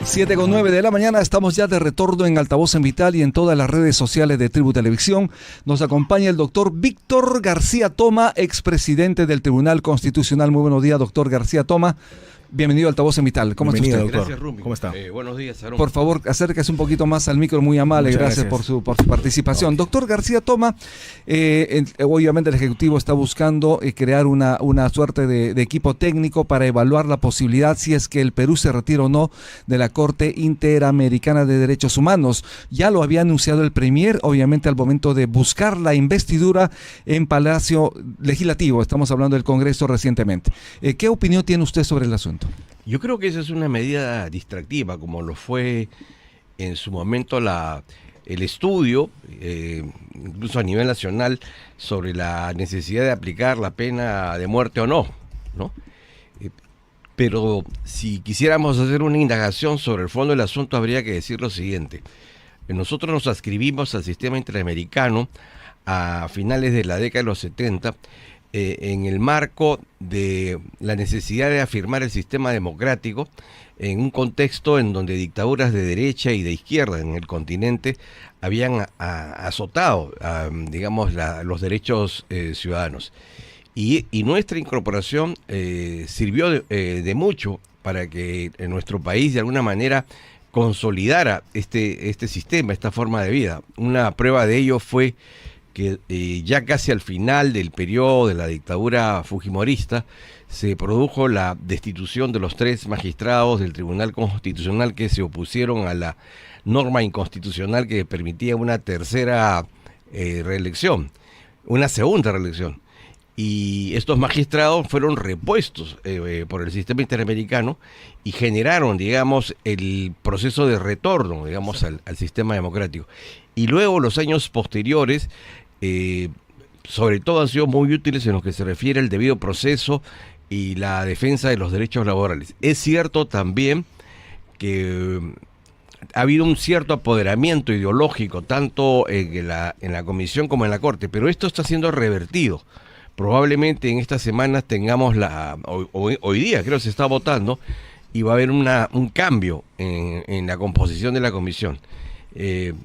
7:09 de la mañana, estamos ya de retorno en Altavoz en Vital y en todas las redes sociales de Tribu Televisión. Nos acompaña el doctor Víctor García Toma, expresidente del Tribunal Constitucional. Muy buenos días, doctor García Toma. Bienvenido a Altavoz en Vital. ¿Cómo está usted? Doctor. Gracias, Rumi. ¿Cómo está? Buenos días, Aarón. Por favor, acérquese un poquito más al micro, muy amable. Gracias por su participación. Okay. Doctor García Toma, obviamente el Ejecutivo está buscando crear una suerte de equipo técnico para evaluar la posibilidad si es que el Perú se retira o no de la Corte Interamericana de Derechos Humanos. Ya lo había anunciado el Premier, obviamente al momento de buscar la investidura en Palacio Legislativo. Estamos hablando del Congreso recientemente. ¿Qué opinión tiene usted sobre el asunto? Yo creo que esa es una medida distractiva, como lo fue en su momento el estudio, incluso a nivel nacional, sobre la necesidad de aplicar la pena de muerte o no, ¿no? Pero si quisiéramos hacer una indagación sobre el fondo del asunto, habría que decir lo siguiente. Nosotros nos adscribimos al sistema interamericano a finales de la década de los 70, en el marco de la necesidad de afirmar el sistema democrático en un contexto en donde dictaduras de derecha y de izquierda en el continente habían azotado, digamos, los derechos ciudadanos. Y nuestra incorporación sirvió de mucho para que en nuestro país de alguna manera consolidara este sistema, esta forma de vida. Una prueba de ello fue que ya casi al final del periodo de la dictadura fujimorista se produjo la destitución de los 3 magistrados del Tribunal Constitucional que se opusieron a la norma inconstitucional que permitía una tercera reelección, una segunda reelección. Y estos magistrados fueron repuestos por el sistema interamericano y generaron, digamos, el proceso de retorno, digamos, al sistema democrático. Y luego los años posteriores, sobre todo han sido muy útiles en lo que se refiere al debido proceso y la defensa de los derechos laborales. Es cierto también que ha habido un cierto apoderamiento ideológico tanto en la Comisión como en la Corte, pero esto está siendo revertido. Probablemente en estas semanas tengamos hoy día creo que se está votando y va a haber un cambio en la composición de la Comisión.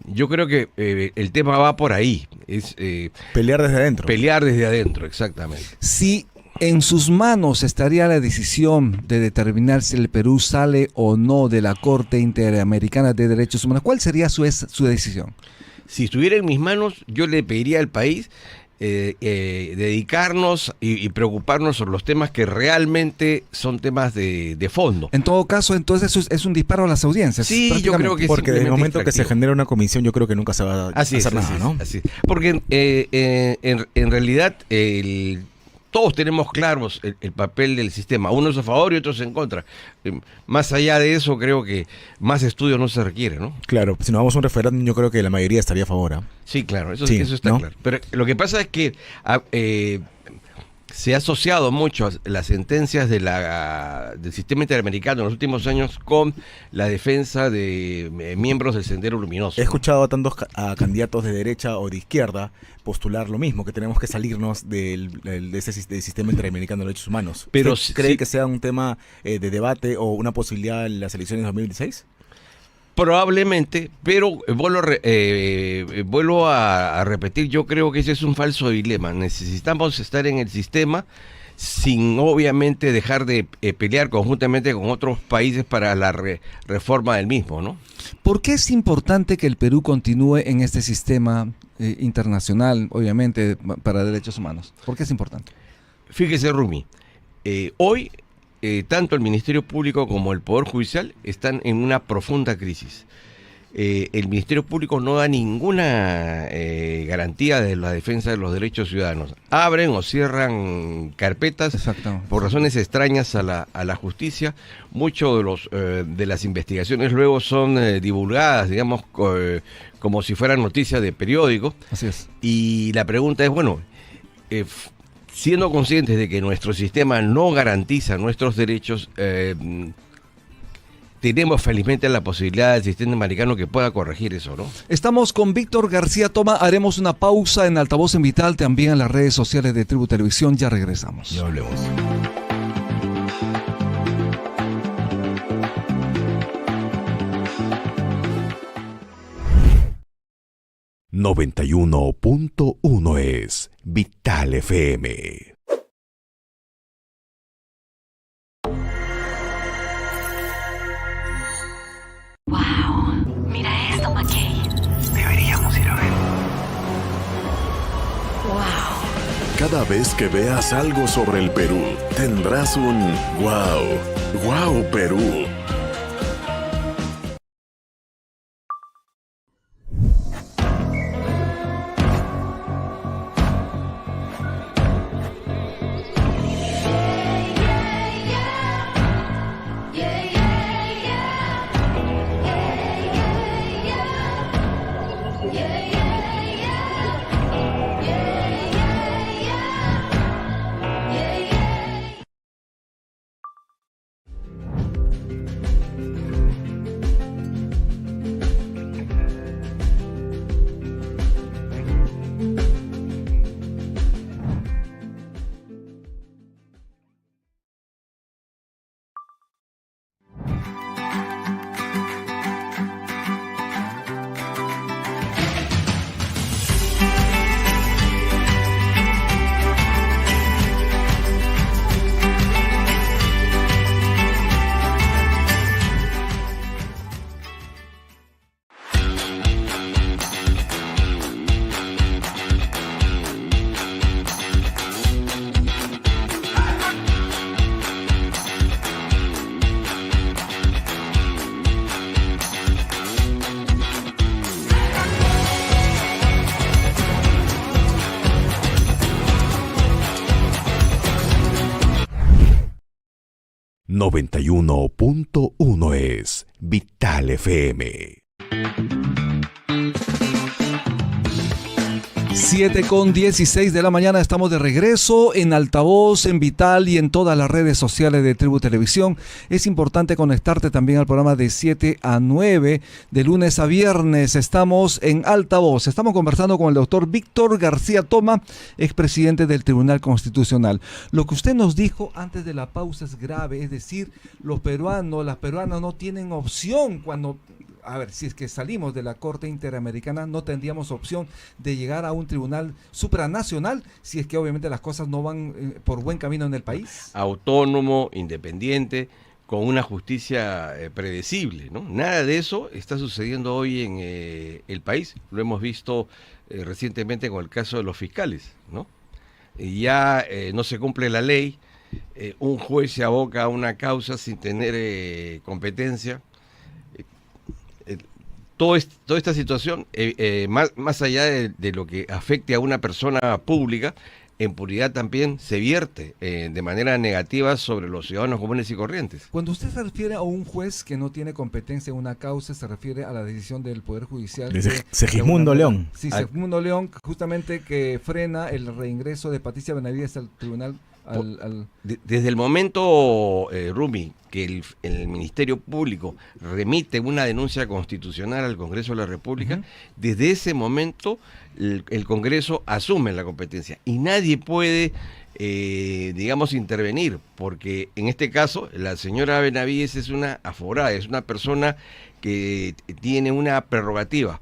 Yo creo que el tema va por ahí. Es pelear desde adentro. Pelear desde adentro, exactamente. Si en sus manos estaría la decisión de determinar si el Perú sale o no de la Corte Interamericana de Derechos Humanos, ¿cuál sería su decisión? Si estuviera en mis manos, yo le pediría al país dedicarnos y preocuparnos sobre los temas que realmente son temas de fondo. En todo caso, entonces es un disparo a las audiencias. Sí, yo creo que porque en el momento que se genera una comisión, yo creo que nunca se va a hacer nada, ¿no? Así. Porque en realidad todos tenemos claros el papel del sistema, unos a favor y otros en contra. Más allá de eso, creo que más estudios no se requiere, ¿no? Claro, si nos vamos a un referéndum, yo creo que la mayoría estaría a favor, ¿eh? Sí, claro, eso está ¿no? claro. Pero lo que pasa es que se ha asociado mucho las sentencias del sistema interamericano en los últimos años con la defensa de miembros del Sendero Luminoso. He escuchado a candidatos de derecha o de izquierda postular lo mismo, que tenemos que salirnos del sistema interamericano de derechos humanos. Pero ¿Cree que sea un tema de debate o una posibilidad en las elecciones de 2026? Probablemente, pero vuelvo a repetir, yo creo que ese es un falso dilema. Necesitamos estar en el sistema sin obviamente dejar de pelear conjuntamente con otros países para la reforma del mismo, ¿no? ¿Por qué es importante que el Perú continúe en este sistema internacional, obviamente, para derechos humanos? ¿Por qué es importante? Fíjese, Rumi, hoy tanto el Ministerio Público como el Poder Judicial están en una profunda crisis. El Ministerio Público no da ninguna garantía de la defensa de los derechos ciudadanos. Abren o cierran carpetas por razones extrañas a la justicia. Muchos de las investigaciones luego son divulgadas, digamos, como si fueran noticias de periódico. Así es. Y la pregunta es, bueno, siendo conscientes de que nuestro sistema no garantiza nuestros derechos, tenemos felizmente la posibilidad del sistema americano que pueda corregir eso, ¿no? Estamos con Víctor García Toma. Haremos una pausa en Altavoz en Vital, también en las redes sociales de Tribu Televisión. Ya regresamos. Ya hablemos. 91.1 es Vital FM. Wow, mira esto, McKay. Deberíamos ir a ver. Wow. Cada vez que veas algo sobre el Perú, tendrás un wow. Wow, Perú. ...91.1 es Vital FM. 7:16 de la mañana, estamos de regreso en Altavoz, en Vital y en todas las redes sociales de Tribu Televisión. Es importante conectarte también al programa de 7 a 9, de lunes a viernes. Estamos en Altavoz. Estamos conversando con el doctor Víctor García Toma, expresidente del Tribunal Constitucional. Lo que usted nos dijo antes de la pausa es grave, es decir, las peruanas no tienen opción cuando... A ver, si es que salimos de la Corte Interamericana, no tendríamos opción de llegar a un tribunal supranacional, si es que obviamente las cosas no van por buen camino en el país. Autónomo, independiente, con una justicia predecible, ¿no? Nada de eso está sucediendo hoy en el país. Lo hemos visto recientemente con el caso de los fiscales, ¿no? Ya no se cumple la ley, un juez se aboca a una causa sin tener competencia. Toda esta situación, más allá de lo que afecte a una persona pública, en puridad también se vierte de manera negativa sobre los ciudadanos comunes y corrientes. Cuando usted se refiere a un juez que no tiene competencia en una causa, se refiere a la decisión del Poder Judicial. Segismundo León. Sí, Segismundo León, justamente que frena el reingreso de Patricia Benavides al tribunal. Desde el momento, Rumi, que el Ministerio Público remite una denuncia constitucional al Congreso de la República, desde ese momento el Congreso asume la competencia y nadie puede, digamos, intervenir, porque en este caso la señora Benavides es una aforada, es una persona que tiene una prerrogativa.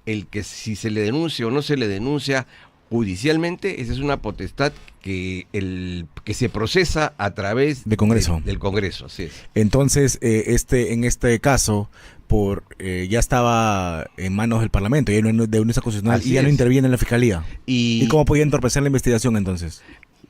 El que si se le denuncia o no se le denuncia judicialmente, esa es una potestad que se procesa a través del Congreso. Del Congreso, así es. Entonces, en este caso, ya estaba en manos del Parlamento, ya no de una constitucional, y ya no interviene en la Fiscalía. ¿Y cómo podía entorpecer la investigación entonces?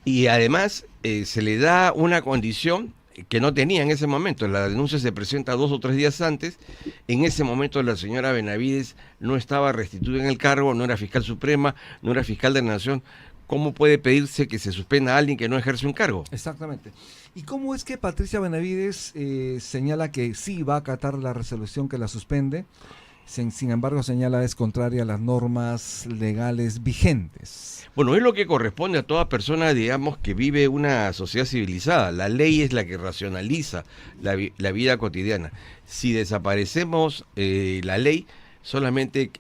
Y además se le da una condición que no tenía en ese momento. La denuncia se presenta 2 o 3 días antes. En ese momento la señora Benavides no estaba restituida en el cargo, no era fiscal suprema, no era fiscal de la Nación. ¿Cómo puede pedirse que se suspenda a alguien que no ejerce un cargo? Exactamente. ¿Y cómo es que Patricia Benavides señala que sí va a acatar la resolución que la suspende? Sin embargo, señala es contraria a las normas legales vigentes. Bueno, es lo que corresponde a toda persona, digamos, que vive una sociedad civilizada. La ley es la que racionaliza la vida cotidiana. Si desaparecemos la ley, solamente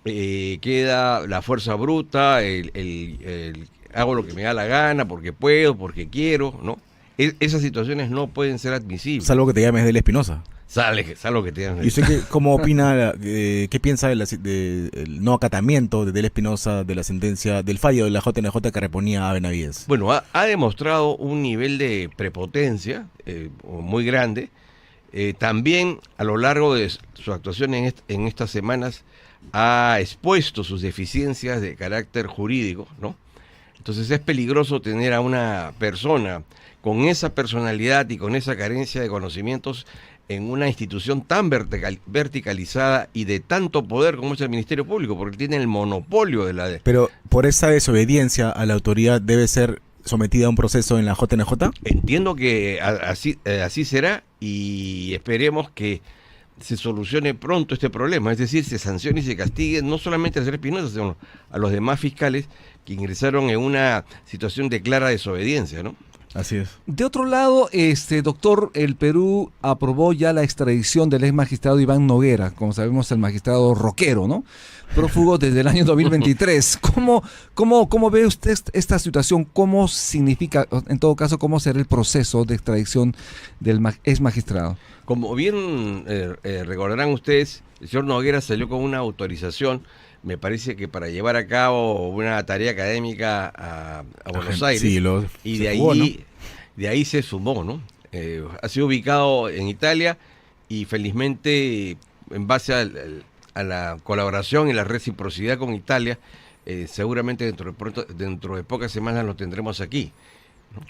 queda la fuerza bruta, hago lo que me da la gana, porque puedo, porque quiero, ¿no? Esas situaciones no pueden ser admisibles. Salvo que te llames Del Espinosa. salvo que tengan... ¿Y usted cómo opina, qué piensa del no acatamiento de Del Espinosa de la sentencia, del fallo de la JNJ que reponía a Benavides? Bueno, ha demostrado un nivel de prepotencia muy grande. También a lo largo de su actuación en estas semanas ha expuesto sus deficiencias de carácter jurídico, ¿no? Entonces es peligroso tener a una persona con esa personalidad y con esa carencia de conocimientos en una institución tan verticalizada y de tanto poder como es el Ministerio Público, porque tiene el monopolio de la... Pero por esa desobediencia a la autoridad debe ser sometida a un proceso en la JNJ. Entiendo que así será y esperemos que se solucione pronto este problema, es decir, se sancione y se castigue no solamente a señor Espinosa, sino a los demás fiscales que ingresaron en una situación de clara desobediencia, ¿no? Así es. De otro lado, doctor, el Perú aprobó ya la extradición del ex magistrado Iván Noguera, como sabemos, el magistrado rockero, ¿no? Prófugo desde el año 2023. ¿Cómo ve usted esta situación? ¿Cómo significa, en todo caso, cómo será el proceso de extradición del ex magistrado? Como bien recordarán ustedes, el señor Noguera salió con una autorización, me parece que para llevar a cabo una tarea académica a Buenos Aires, sí, y de ahí se sumó, ¿no? Ha sido ubicado en Italia y felizmente en base a la colaboración y la reciprocidad con Italia, seguramente dentro de pocas semanas lo tendremos aquí.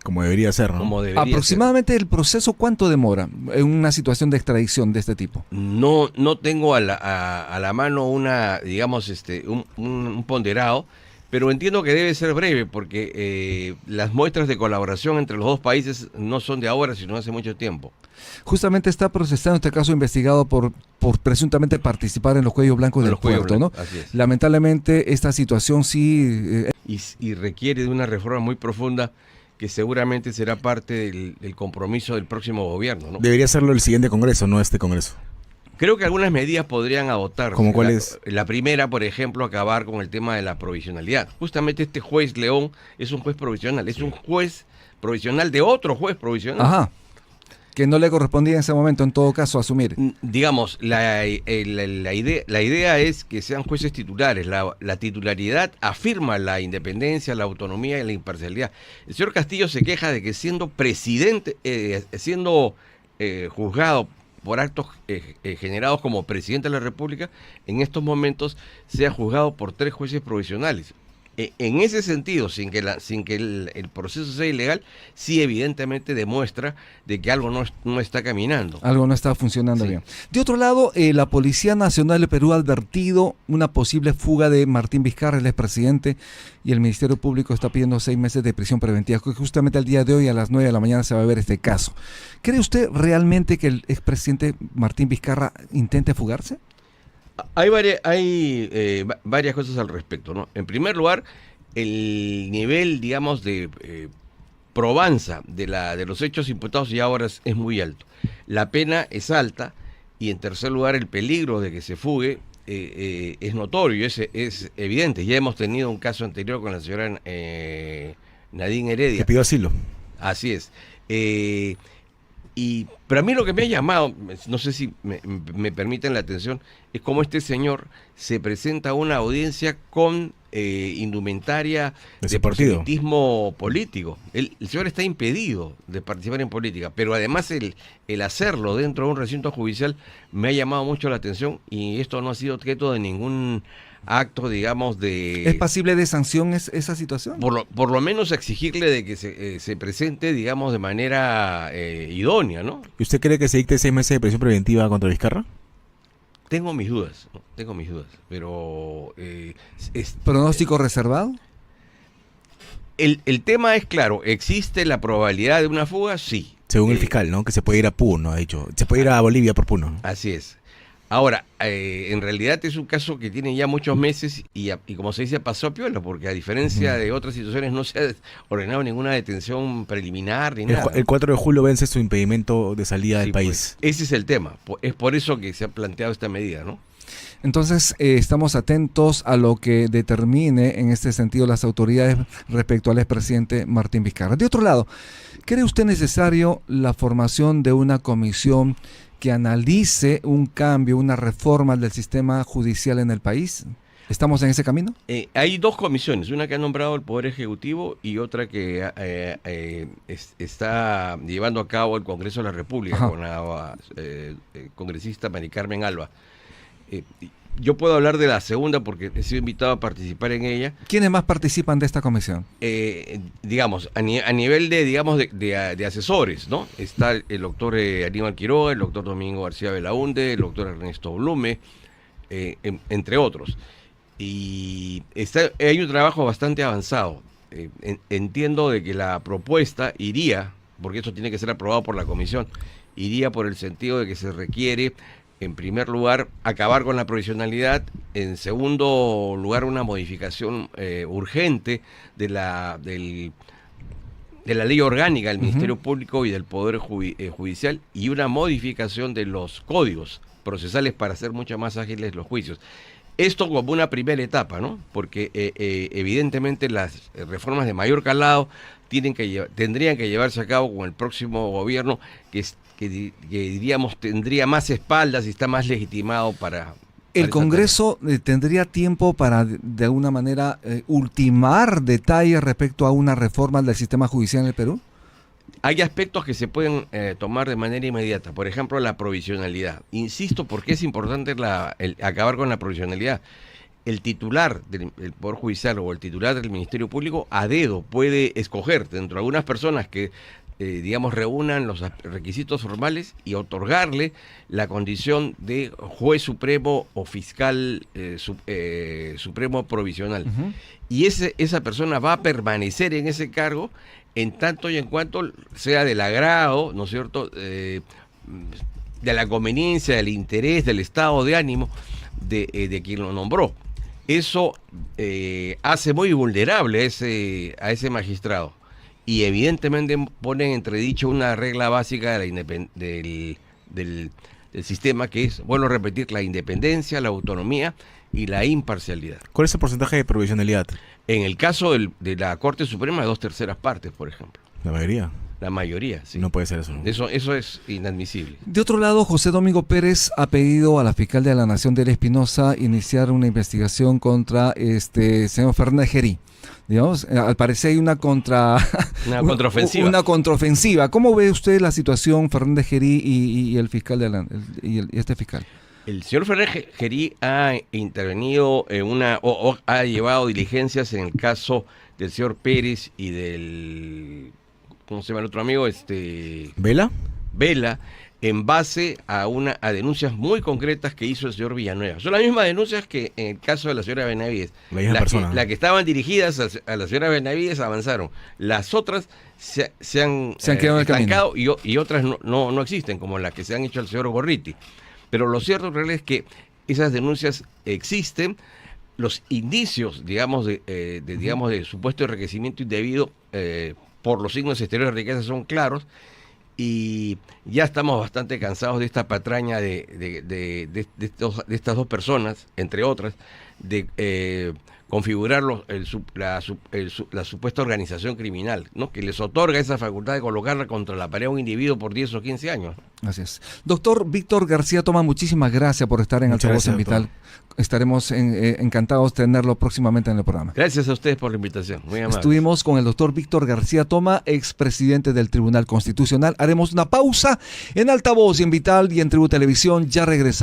Como debería ser, ¿no? Como debería Aproximadamente ser. El proceso, ¿cuánto demora en una situación de extradición de este tipo? No tengo a la mano un ponderado, pero entiendo que debe ser breve porque las muestras de colaboración entre los dos países no son de ahora, sino hace mucho tiempo. Justamente está procesando este caso investigado por presuntamente participar en los cuellos blancos del puerto, ¿no? Así es. Lamentablemente esta situación sí... Y requiere de una reforma muy profunda que seguramente será parte del compromiso del próximo gobierno, ¿no? Debería serlo el siguiente Congreso, no este Congreso. Creo que algunas medidas podrían adoptarse. ¿Cómo cuál es? La primera, por ejemplo, acabar con el tema de la provisionalidad. Justamente este juez León es un juez provisional, es un juez provisional de otro juez provisional. Ajá. Que no le correspondía en ese momento, en todo caso, asumir. Digamos, la idea es que sean jueces titulares. La titularidad afirma la independencia, la autonomía y la imparcialidad. El señor Castillo se queja de que siendo presidente, siendo juzgado por actos generados como presidente de la República, en estos momentos sea juzgado por 3 jueces provisionales. En ese sentido, sin que el proceso sea ilegal, sí evidentemente demuestra de que algo no está caminando. Algo no está funcionando bien. De otro lado, la Policía Nacional de Perú ha advertido una posible fuga de Martín Vizcarra, el expresidente, y el Ministerio Público está pidiendo 6 meses de prisión preventiva. Justamente al día de hoy, a las 9 de la mañana, se va a ver este caso. ¿Cree usted realmente que el expresidente Martín Vizcarra intente fugarse? Hay varias cosas al respecto, ¿no? En primer lugar, el nivel, digamos, de probanza de los hechos imputados ya ahora es muy alto. La pena es alta y, en tercer lugar, el peligro de que se fugue es notorio, es evidente. Ya hemos tenido un caso anterior con la señora Nadine Heredia. Que pidió asilo. Así es. Pero a mí lo que me ha llamado, no sé si me permiten la atención, es cómo este señor se presenta a una audiencia con indumentaria de proselitismo político. El señor está impedido de participar en política, pero además el hacerlo dentro de un recinto judicial me ha llamado mucho la atención y esto no ha sido objeto de ningún acto, digamos, de... ¿Es pasible de sanción esa situación? Por lo menos exigirle de que se presente, digamos, de manera idónea, ¿no? ¿Y usted cree que se dicte 6 meses de prisión preventiva contra Vizcarra? Tengo mis dudas, pero... ¿Pronóstico reservado? El tema es claro, ¿existe la probabilidad de una fuga? Sí. Según el fiscal, ¿no? Que se puede ir a Puno, ha dicho. Se puede ir a Bolivia por Puno. Así es. Ahora, en realidad es un caso que tiene ya muchos meses y como se dice, pasó a piola, porque a diferencia de otras situaciones no se ha ordenado ninguna detención preliminar ni nada. El 4 de julio vence su impedimento de salida del país. Pues, ese es el tema. Es por eso que se ha planteado esta medida, ¿no? Entonces, estamos atentos a lo que determine en este sentido las autoridades respecto al expresidente Martín Vizcarra. De otro lado, ¿cree usted necesario la formación de una comisión que analice un cambio, una reforma del sistema judicial en el país? ¿Estamos en ese camino? Hay dos comisiones, una que ha nombrado el Poder Ejecutivo y otra que está llevando a cabo el Congreso de la República. Ajá. Con la congresista Mari Carmen Alba. Yo puedo hablar de la segunda porque he sido invitado a participar en ella. ¿Quiénes más participan de esta comisión? Digamos, a nivel de asesores, ¿no? Está el doctor Aníbal Quiroga, el doctor Domingo García Belaunde, el doctor Ernesto Blume, entre otros. Y hay un trabajo bastante avanzado. Entiendo de que la propuesta iría, porque esto tiene que ser aprobado por la comisión, iría por el sentido de que se requiere, en primer lugar, acabar con la provisionalidad, en segundo lugar, una modificación urgente de la ley orgánica del Ministerio Público y del Poder Judicial, y una modificación de los códigos procesales para hacer mucho más ágiles los juicios. Esto como una primera etapa, ¿no? Porque evidentemente las reformas de mayor calado tendrían que llevarse a cabo con el próximo gobierno que diríamos tendría más espaldas y está más legitimado para... ¿El Congreso tendría tiempo para, de alguna manera, ultimar detalles respecto a una reforma del sistema judicial en el Perú? Hay aspectos que se pueden tomar de manera inmediata, por ejemplo la provisionalidad. Insisto, porque es importante acabar con la provisionalidad. El titular del Poder Judicial o el titular del Ministerio Público a dedo puede escoger dentro de algunas personas que reúnan los requisitos formales y otorgarle la condición de juez supremo o fiscal supremo provisional. Y esa persona va a permanecer en ese cargo en tanto y en cuanto sea del agrado, ¿no es cierto?, de la conveniencia, del interés, del estado de ánimo de quien lo nombró. Eso hace muy vulnerable a ese magistrado y evidentemente pone en entredicho una regla básica del sistema, que es, bueno, repetir, la independencia, la autonomía y la imparcialidad. ¿Cuál es el porcentaje de provisionalidad? En el caso de la Corte Suprema, 2/3 partes, por ejemplo. ¿La mayoría? La mayoría, sí. No puede ser eso, ¿no? Eso es inadmisible. De otro lado, José Domingo Pérez ha pedido a la fiscal de la Nación, Delia Espinosa, iniciar una investigación contra señor Fernández Gerí. Digamos, al parecer hay una contraofensiva. Una contraofensiva. ¿Cómo ve usted la situación Fernández Gerí y el fiscal y este fiscal? El señor Fernández Gerí ha intervenido o ha llevado diligencias en el caso del señor Pérez y del... ¿Cómo se llama el otro amigo? ¿Vela? Vela, en base a denuncias muy concretas que hizo el señor Villanueva. Son las mismas denuncias que en el caso de la señora Benavides. La que estaban dirigidas a la señora Benavides avanzaron. Las otras se han quedado estancado y otras no existen, como las que se han hecho al señor Gorriti. Pero lo cierto en realidad es que esas denuncias existen. Los indicios, de supuesto enriquecimiento indebido por los signos exteriores de riqueza son claros, y ya estamos bastante cansados de esta patraña de estas dos personas, entre otras, de configurar la supuesta organización criminal, ¿no?, que les otorga esa facultad de colocarla contra la pared a un individuo por 10 o 15 años. Así es. Doctor Víctor García Toma, muchísimas gracias por estar en Altavoz en Vital. Estaremos encantados de tenerlo próximamente en el programa. Gracias a ustedes por la invitación. Muy amable. Estuvimos con el doctor Víctor García Toma, expresidente del Tribunal Constitucional. Haremos una pausa en Altavoz y en Vital y en Tribu Televisión. Ya regresamos.